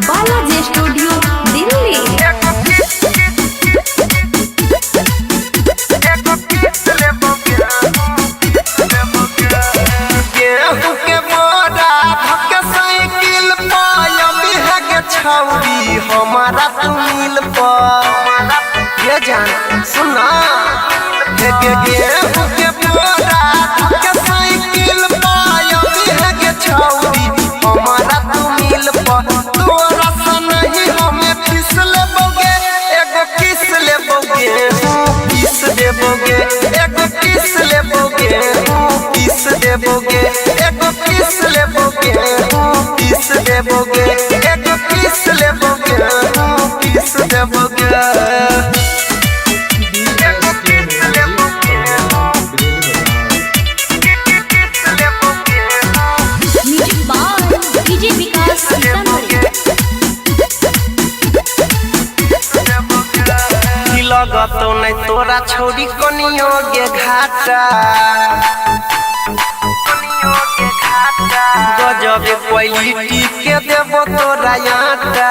Balaji studio Delhi. छौरी हमारा तू मिल ये जान सुना गेहूं के बोरा के साइकिल के छौरी हमारा तू मिल तोरा से नहीं हमें पीस लेबोगे एगो किस लेबोगे पीस देबोगे एगो किस लेबोगे पीस देबोगे एगो किस लेबोगे पीस देबोगे एगो किस लेबोगे पीस देबोगे लगतो नहीं तोरा छोड़ी कनियो गे घाटा गजब क्वालिटी के देबो तोरा आटा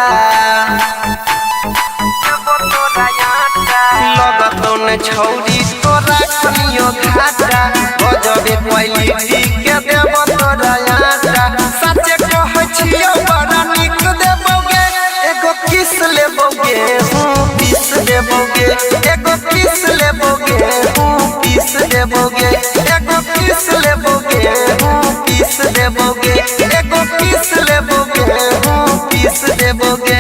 लगतो नहीं छोड़ी तोरा कनियो घाटा गजब क्वालिटी के देबो तोरा आटा सच्चे कहै छियो बड़ा निक देबोगे एगो किस लेबोगे पीस देबोगे एगो किस लेबोगे पीस देबोगे एगो किस लेबोगे पीस देबोगे एगो किस लेबोगे पीस देबोगे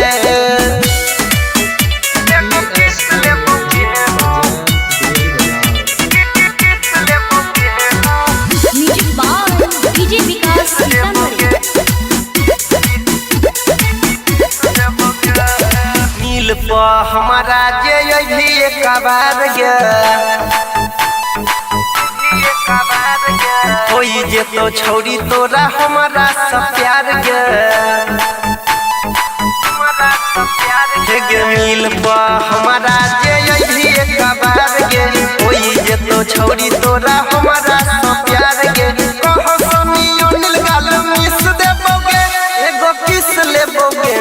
मिल हमारा जे भी एक बार होई जे तो छोड़ी तोरा हमारा सब प्यार मिल हमारा जे भी एक बार होई जे तो छोड़ी तोरा हमारा सब प्यार कहो सनियो नील गाल मिस देबोगे एगो किस लेबोगे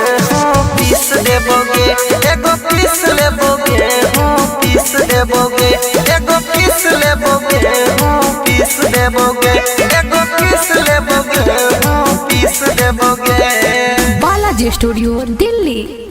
पीस देबोगे एगो किस लेबोगे पीस देबोगे एगो किस लेबोगे पीस देबोगे एगो किस लेबोगे पीस देबोगे। बालाजी स्टूडियो दिल्ली।